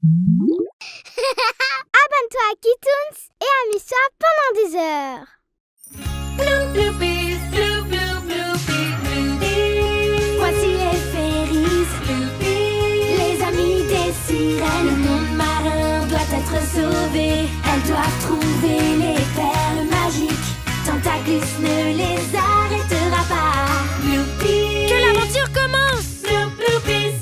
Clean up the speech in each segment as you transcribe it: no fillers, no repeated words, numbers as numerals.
Abonne-toi à Kitoons et amuse-toi pendant des heures. Blue Bloopies, Blue Blue Bloopies, Bloopies. Voici les fairies, Bloopies. Les amis des sirènes, le monde marin doit être sauvé. Elles doivent trouver les perles magiques. Tentaclus ne les arrêtera pas. Bloopies. Que l'aventure commence! Blue Bloopies.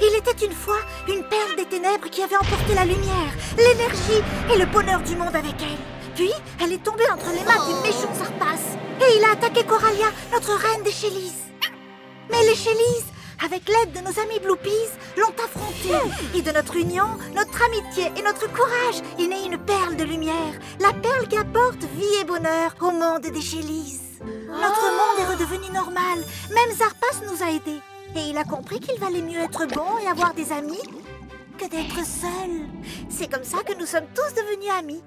Il était une fois une perle des ténèbres qui avait emporté la lumière, l'énergie et le bonheur du monde avec elle. Puis, elle est tombée entre les mains du méchant Zarpas et il a attaqué Coralia, notre reine des Shélies. Mais les Shélies, avec l'aide de nos amis Bloopies, l'ont affrontée. Et de notre union, notre amitié et notre courage est née une perle de lumière, la perle qui apporte vie et bonheur au monde des Shélies. Notre monde est redevenu normal, même Zarpas nous a aidés. Et il a compris qu'il valait mieux être bon et avoir des amis que d'être seul. C'est comme ça que nous sommes tous devenus amis.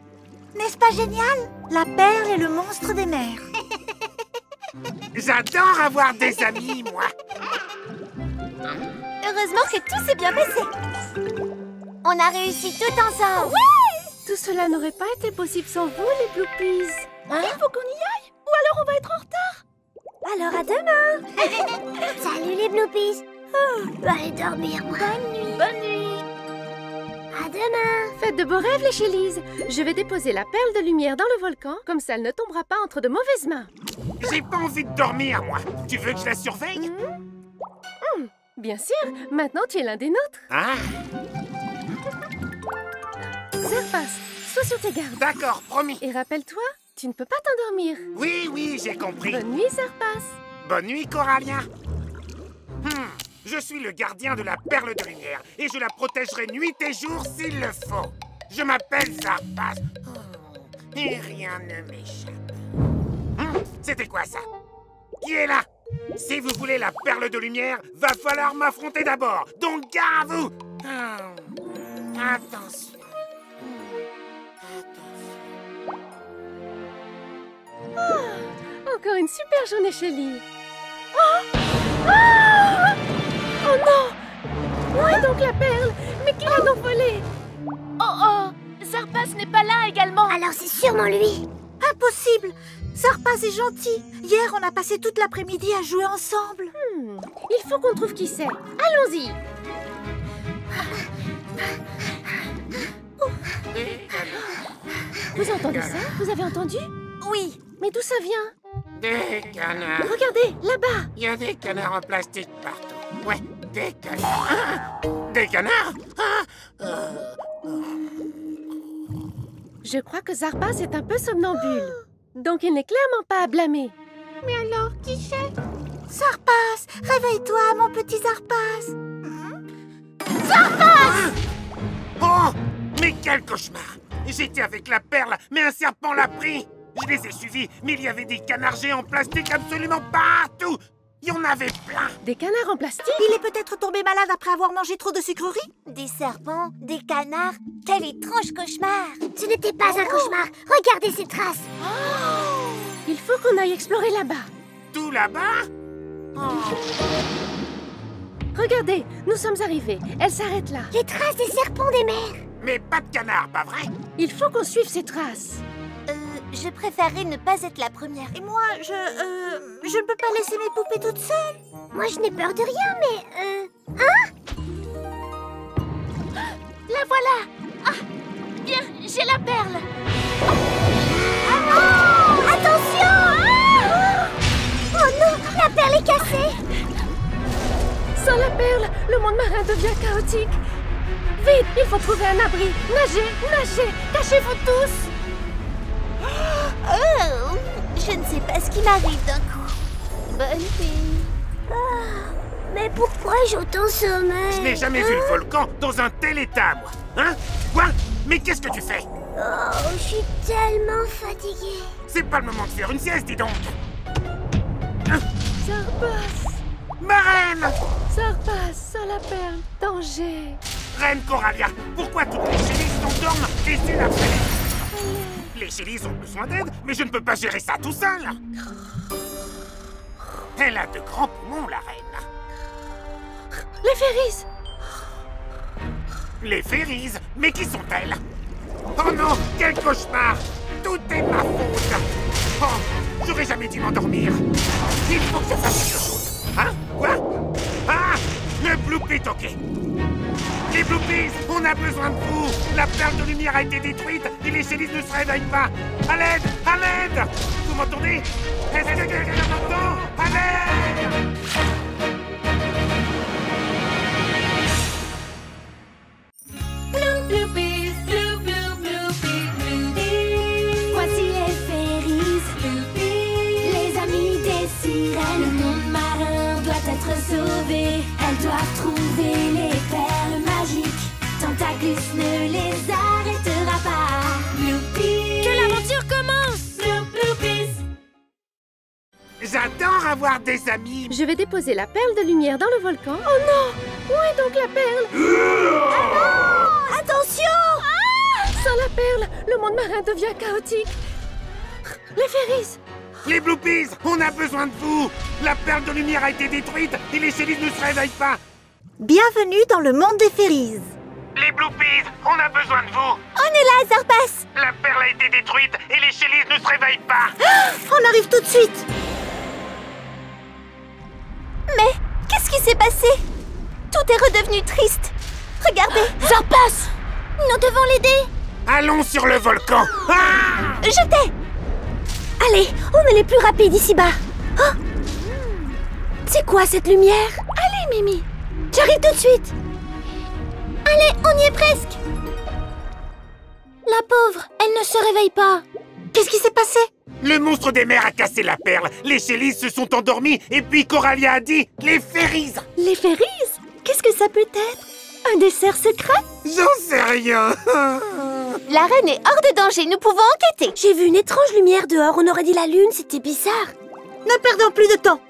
N'est-ce pas génial? La perle est le monstre des mers. J'adore avoir des amis, moi. Heureusement que tout s'est bien passé. On a réussi tout ensemble. Tout cela n'aurait pas été possible sans vous, les Bloopies. Il faut qu'on y aille, ou alors on va être en retard. Alors à demain. Salut les Bloopies. Je vais aller dormir, moi. Bonne nuit. Bonne nuit. À demain. Faites de beaux rêves, les Shélies. Je vais déposer la perle de lumière dans le volcan, comme ça elle ne tombera pas entre de mauvaises mains. J'ai pas envie de dormir, moi. Tu veux que je la surveille? Bien sûr, maintenant tu es l'un des nôtres. Ah, Zarpas, sois sur tes gardes. d'accord, promis. Et rappelle-toi, tu ne peux pas t'endormir. Oui, j'ai compris. Bonne nuit, Zarpas. Bonne nuit, Coralia. Je suis le gardien de la perle de lumière et je la protégerai nuit et jour s'il le faut. Je m'appelle Zarpas. Et rien ne m'échappe. C'était quoi ça? Qui est là? Si vous voulez la perle de lumière, va falloir m'affronter d'abord. Donc gare à vous. Attention. Encore une super journée, Shelly. Oh non! Où est donc la perle? Mais qui l'a donc volée? Oh, Zarpas n'est pas là également. Alors c'est sûrement lui. Impossible! Zarpas est gentil. Hier, on a passé toute l'après-midi à jouer ensemble. Il faut qu'on trouve qui c'est. Allons-y. Vous entendez ça? Vous avez entendu? Oui. Mais d'où ça vient? Des canards. Regardez, là-bas. Il y a des canards en plastique partout. Ouais, des canards. Des canards? Je crois que Zarpas est un peu somnambule. Donc il n'est clairement pas à blâmer. Mais alors, qui c'est? Zarpas! Réveille-toi, mon petit Zarpas! Oh! Mais quel cauchemar! J'étais avec la perle, mais un serpent l'a pris! Je les ai suivis, mais il y avait des canards géants en plastique absolument partout! Il y en avait plein! Des canards en plastique? Il est peut-être tombé malade après avoir mangé trop de sucreries? Des serpents, des canards, quel étrange cauchemar. Ce n'était pas un cauchemar. Regardez ces traces. Il faut qu'on aille explorer là-bas. Tout là-bas? Regardez, nous sommes arrivés. Elle s'arrête là. Les traces des serpents des mers. Mais pas de canards, pas vrai? Il faut qu'on suive ces traces. Je préférerais ne pas être la première. Et moi, je ne peux pas laisser mes poupées toutes seules. Moi, je n'ai peur de rien, mais... La voilà. Bien, j'ai la perle. Attention! Oh non, la perle est cassée. Sans la perle, le monde marin devient chaotique. Vite, il faut trouver un abri. Nagez, nagez, cachez-vous tous. Je ne sais pas ce qui m'arrive d'un coup. Bonne nuit. Mais pourquoi j'ai autant sommeil? Je n'ai jamais vu le volcan dans un tel état, moi! Hein? Quoi? Mais qu'est-ce que tu fais? Oh, je suis tellement fatiguée. C'est pas le moment de faire une sieste, dis donc! Zarpas, Ma reine! Zarpas, sans la perle, danger. Reine Coralia, pourquoi toutes les Shélies s'endorment les unes après les autres? Les Shélies ont besoin d'aide, mais je ne peux pas gérer ça tout seul! Elle a de grands poumons, la reine! Les Fairies. Les Fairies. Mais qui sont-elles? Oh non, quel cauchemar! Tout est ma faute! Oh, j'aurais jamais dû m'endormir! Il faut que je fasse quelque chose! Hein? Quoi? Ah! Le Bloopy ok! Les Bloopies, on a besoin de vous! La perle de lumière a été détruite et les Shellys ne se réveillent pas! À l'aide! À l'aide! Vous m'entendez? Est-ce que quelqu'un m'entend? À l'aide! Bloopies, Bloopies. Voici les Fairies, Bloopies. Les amis des sirènes, le monde marin doit être sauvé. Elles doivent trouver les perles magiques. Tentaclus ne les arrêtera pas. Bloopies. Que l'aventure commence! Bloopies. J'adore avoir des amis! Je vais déposer la perle de lumière dans le volcan. Oh non! Où est donc la perle? Attention! Sans la perle, le monde marin devient chaotique. Les Fairies! Les Bloopies, on a besoin de vous! La perle de lumière a été détruite et les Shellys ne se réveillent pas! Bienvenue dans le monde des Fairies. Les Bloopies, on a besoin de vous! On est là, Zarpass! La perle a été détruite et les Shellys ne se réveillent pas! On arrive tout de suite. Mais qu'est-ce qui s'est passé? Tout est redevenu triste. Regardez, Zarpass! Nous devons l'aider. Allons sur le volcan! Ah! Je t'ai. Allez, on est les plus rapides ici-bas. Oh! C'est quoi cette lumière? Allez, Mimi. J'arrive tout de suite. Allez, on y est presque. La pauvre, elle ne se réveille pas. Qu'est-ce qui s'est passé? Le monstre des mers a cassé la perle, les Shellys se sont endormis et puis Coralia a dit « Les Fairies !» Les Fairies? Qu'est-ce que ça peut être? Un dessert secret? J'en sais rien. La reine est hors de danger, nous pouvons enquêter. J'ai vu une étrange lumière dehors, on aurait dit la lune, c'était bizarre. Ne perdons plus de temps.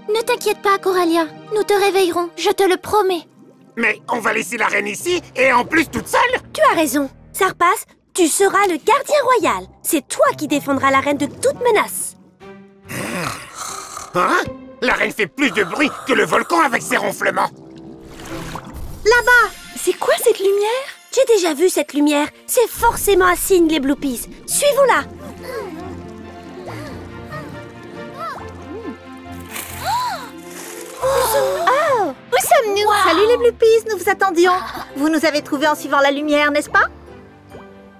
Ne t'inquiète pas, Coralia, nous te réveillerons, je te le promets. Mais on va laisser la reine ici et en plus toute seule? Tu as raison. Zarpass, tu seras le gardien royal. C'est toi qui défendras la reine de toute menace. Hein? La reine fait plus de bruit que le volcan avec ses ronflements. Là-bas. C'est quoi cette lumière? J'ai déjà vu cette lumière. C'est forcément un signe, les Bloopies. Suivons-la. Oh! Où sommes-nous? Salut les Bloopies, nous vous attendions. Vous nous avez trouvés en suivant la lumière, n'est-ce pas?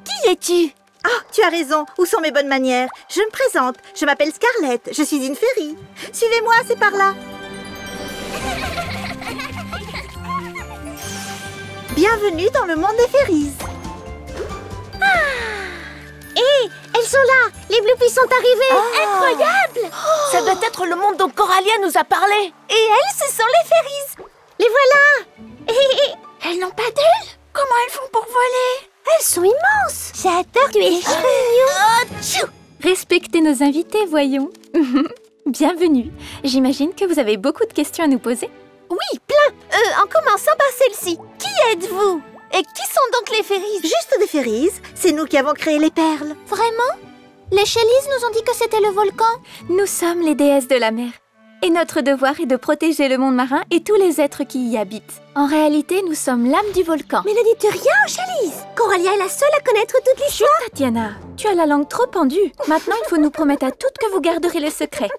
Qui es-tu? Ah, tu as raison. Où sont mes bonnes manières? Je me présente. Je m'appelle Scarlett. Je suis une fairy. Suivez-moi, c'est par là. Bienvenue dans le monde des Fairies. Hé, elles sont là. Les Bloopies sont arrivées. Incroyable. Ça doit être le monde dont Coralia nous a parlé. Et elles, ce sont les Fairies. Les voilà. Elles n'ont pas d'ailes? Comment elles font pour voler? Elles sont immenses. J'adore. Tu es mignon. Respectez nos invités, voyons. Bienvenue. J'imagine que vous avez beaucoup de questions à nous poser. Oui, plein. En commençant par celle-ci. Qui êtes-vous? Et qui sont donc les Fairies? Juste des Fairies, c'est nous qui avons créé les perles. Vraiment? Les Shellys nous ont dit que c'était le volcan. Nous sommes les déesses de la mer. Et notre devoir est de protéger le monde marin et tous les êtres qui y habitent. En réalité, nous sommes l'âme du volcan. Mais ne dites rien aux Shellys. Coralia est la seule à connaître toute l'histoire. Tatiana, tu as la langue trop pendue. Maintenant, il faut nous promettre à toutes que vous garderez le secret.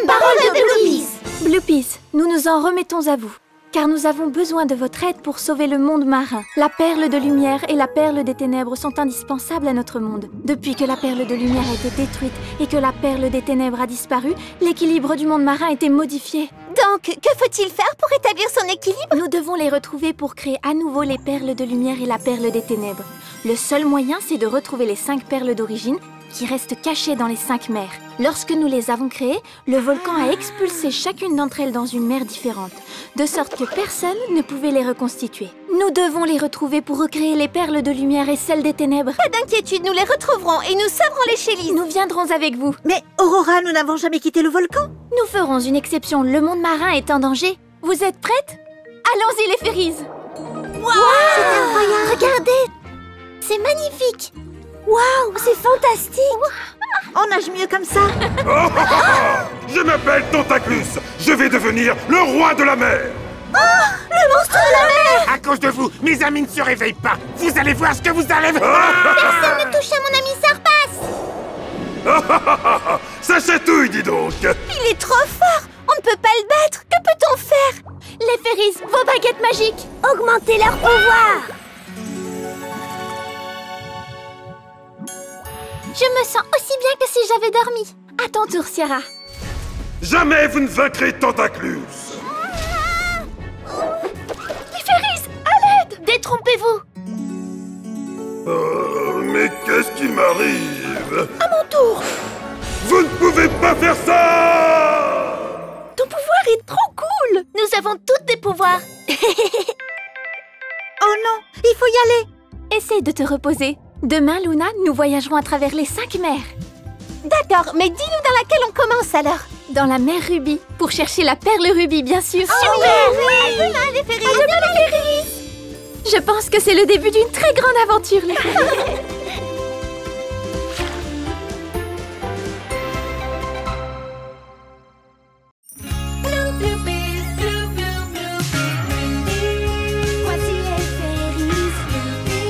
Parole de Bloopies. Bloopies, nous nous en remettons à vous. Car nous avons besoin de votre aide pour sauver le monde marin. La perle de lumière et la perle des ténèbres sont indispensables à notre monde. Depuis que la perle de lumière a été détruite et que la perle des ténèbres a disparu, l'équilibre du monde marin a été modifié. Donc, que faut-il faire pour établir son équilibre? Nous devons les retrouver pour créer à nouveau les perles de lumière et la perle des ténèbres. Le seul moyen, c'est de retrouver les 5 perles d'origine qui restent cachées dans les 5 mers. Lorsque nous les avons créées, le volcan a expulsé chacune d'entre elles dans une mer différente, de sorte que personne ne pouvait les reconstituer. Nous devons les retrouver pour recréer les perles de lumière et celles des ténèbres. Pas d'inquiétude, nous les retrouverons et nous sauverons les Shellys. Nous viendrons avec vous. Mais Aurora, nous n'avons jamais quitté le volcan. Nous ferons une exception, le monde marin est en danger. Vous êtes prêtes? Allons-y les Fairies. Wow, c'est incroyable. Regardez, c'est magnifique. Waouh, c'est fantastique. On nage mieux comme ça. Je m'appelle Tentaclus. Je vais devenir le roi de la mer. Le monstre de la mer. À cause de vous, mes amis ne se réveillent pas. Vous allez voir ce que vous allez voir. Personne ne touche à mon ami Sarpass. Ça chatouille, dis donc. Il est trop fort. On ne peut pas le battre. Que peut-on faire? Les Fairies, vos baguettes magiques. Augmentez leur pouvoir. Je me sens aussi bien que si j'avais dormi. À ton tour, Sierra. Jamais vous ne vaincrez Tentaclus. Les Fairies, à l'aide. Détrompez-vous. Mais qu'est-ce qui m'arrive? À mon tour. Vous ne pouvez pas faire ça! Ton pouvoir est trop cool. Nous avons toutes des pouvoirs. Oh non, il faut y aller. Essaye de te reposer. Demain, Luna, nous voyagerons à travers les 5 mers. D'accord, mais dis-nous dans laquelle on commence alors. Dans la mer Rubis, pour chercher la perle Rubis, bien sûr. Super, oui. À demain, les Fairies. À demain, les Fairies. Je pense que c'est le début d'une très grande aventure, les Fairies. Blue Bloopies, Blue Blue Bloopies, Bloopies. Voici les Fairies, Bloopies.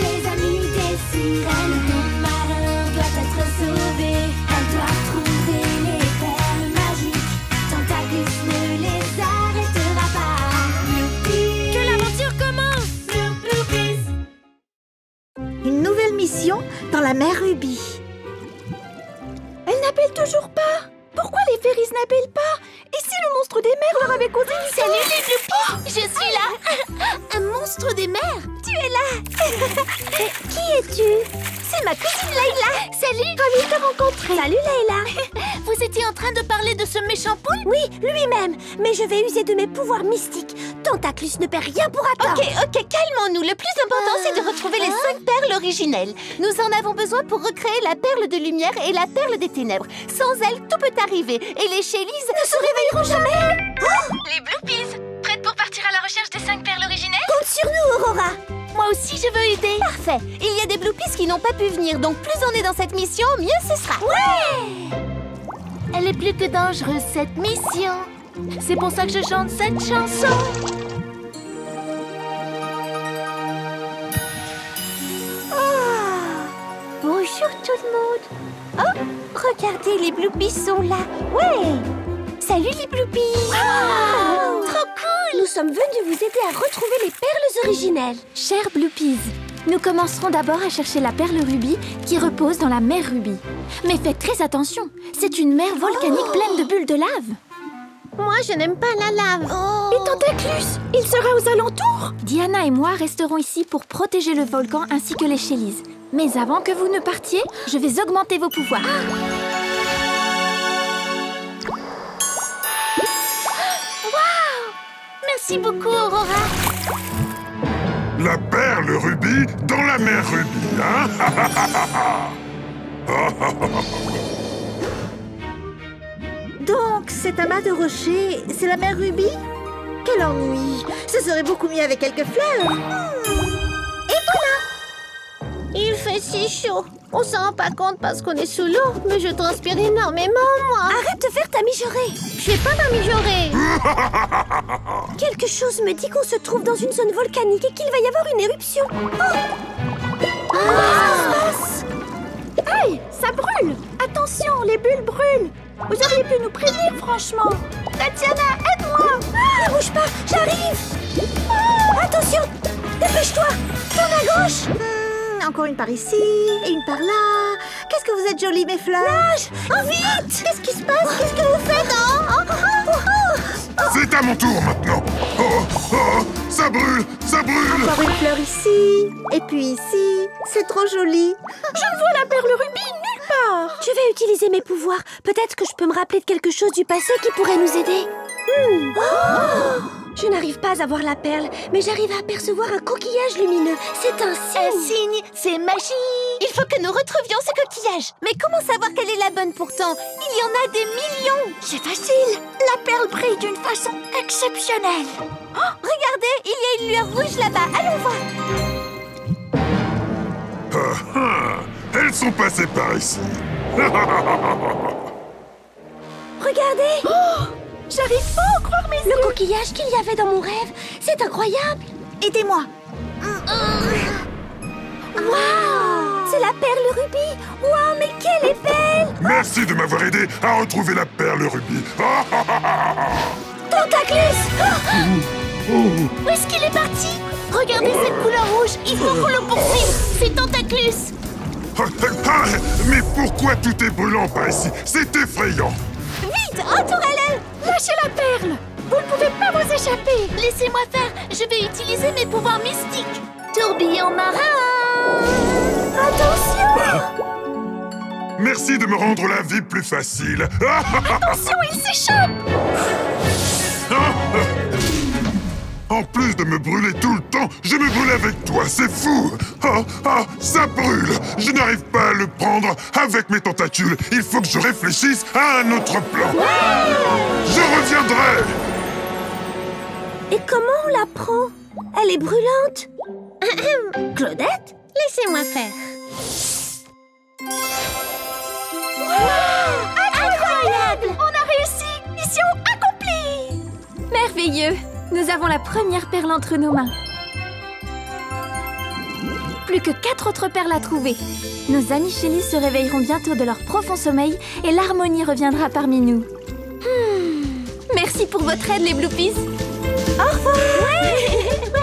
Les amis des sirènes, ton marin doit être sauvé. Elle doit trouver les perles magiques. Tentaclus ne les arrêtera pas. Bloopies. Que l'aventure commence. Blue Bloopies. Une nouvelle mission dans la mer Rubis. Elle n'appelle toujours pas. Pourquoi les Fairies n'appellent pas? Et si le monstre des mers leur avait causé du Salut les Bloopies, je suis là. Un monstre des mers. Tu es là. Qui es-tu? C'est ma cousine Layla. Salut. Ravi de te rencontrer. Salut Layla. Vous étiez en train de parler de ce méchant poule? Oui, lui-même. Mais je vais user de mes pouvoirs mystiques. Tentaclus ne perd rien pour attendre. Ok, calmons-nous. Le plus important, c'est de retrouver les 5 perles originelles. Nous en avons besoin pour recréer la perle de lumière et la perle des ténèbres. Sans elles, tout peut arriver. Et les Shellies ne se réveilleront jamais. Les Bloopies, prêtes pour partir à la recherche des 5 perles originelles? Compte sur nous, Aurora. Moi aussi, je veux aider. Parfait. Il y a des Bloopies qui n'ont pas pu venir, donc plus on est dans cette mission, mieux ce sera. Ouais. Elle est plus que dangereuse, cette mission. C'est pour ça que je chante cette chanson. Bonjour tout le monde. Oh, regardez, les Bloopies sont là. Ouais. Salut les Bloopies. Wow. Trop cool. Nous sommes venus vous aider à retrouver les perles originelles. Chers Bloopies, nous commencerons d'abord à chercher la perle Rubis qui repose dans la mer Rubis. Mais faites très attention, c'est une mer volcanique pleine de bulles de lave. Moi, je n'aime pas la lave. Et Tentaclus, il sera aux alentours. Diana et moi resterons ici pour protéger le volcan ainsi que les Shellies. Mais avant que vous ne partiez, je vais augmenter vos pouvoirs. Merci beaucoup, Aurora. La perle Rubis dans la mer Rubis, hein? Donc, cet amas de rochers, c'est la mer Rubis? Quel ennui! Ce serait beaucoup mieux avec quelques fleurs. Et voilà. Il fait si chaud. On s'en rend pas compte parce qu'on est sous l'eau, mais je transpire énormément, moi. Arrête de faire ta mijaurée. Je vais pas ma mijaurée. Quelque chose me dit qu'on se trouve dans une zone volcanique et qu'il va y avoir une éruption. Aïe, ça brûle. Attention, les bulles brûlent. Vous auriez pu nous prévenir, franchement. Tatiana, aide-moi. Ne bouge pas, j'arrive. Attention, dépêche-toi. Tourne à gauche. Encore une par ici, et une par là. Qu'est-ce que vous êtes jolies, mes fleurs! Nage! Oh, vite! Qu'est-ce qui se passe? Qu'est-ce que vous faites? C'est à mon tour maintenant. Ça brûle, ça brûle. Encore une fleur ici, et puis ici. C'est trop joli. Je ne vois la perle Rubis nulle part. Je vais utiliser mes pouvoirs. Peut-être que je peux me rappeler de quelque chose du passé qui pourrait nous aider. Je n'arrive pas à voir la perle, mais j'arrive à apercevoir un coquillage lumineux. C'est un signe. Un signe, c'est magie. Il faut que nous retrouvions ce coquillage. Mais comment savoir quelle est la bonne pourtant? Il y en a des millions. C'est facile. La perle brille d'une façon exceptionnelle. Oh, regardez, il y a une lueur rouge là-bas. Allons voir. Elles sont passées par ici. Regardez. J'arrive pas à croire mes yeux. Le coquillage qu'il y avait dans mon rêve, c'est incroyable. Aidez-moi. Waouh! C'est la perle rubis! Waouh, mais qu'elle est belle! Merci de m'avoir aidé à retrouver la perle rubis. Tentaclus! Où est-ce qu'il est parti? Regardez cette couleur rouge. Il faut qu'on le poursuive. C'est Tentaclus. Mais pourquoi tout est brûlant par ici? C'est effrayant. Vite, Entourez-le! Lâchez la perle! Vous ne pouvez pas vous échapper! Laissez-moi faire. Je vais utiliser mes pouvoirs mystiques. Tourbillon marin. Attention! Merci de me rendre la vie plus facile. Attention, il s'échappe! En plus de me brûler tout le temps, je me brûle avec toi, c'est fou! Ça brûle! Je n'arrive pas à le prendre avec mes tentacules. Il faut que je réfléchisse à un autre plan. Je reviendrai! Et comment on la prend? Elle est brûlante! Claudette? Laissez-moi faire. Incroyable! On a réussi! Mission accomplie! Merveilleux! Nous avons la première perle entre nos mains. Plus que 4 autres perles à trouver. Nos amis Shelly se réveilleront bientôt de leur profond sommeil et l'harmonie reviendra parmi nous. Merci pour votre aide, les Bloopies. Au revoir!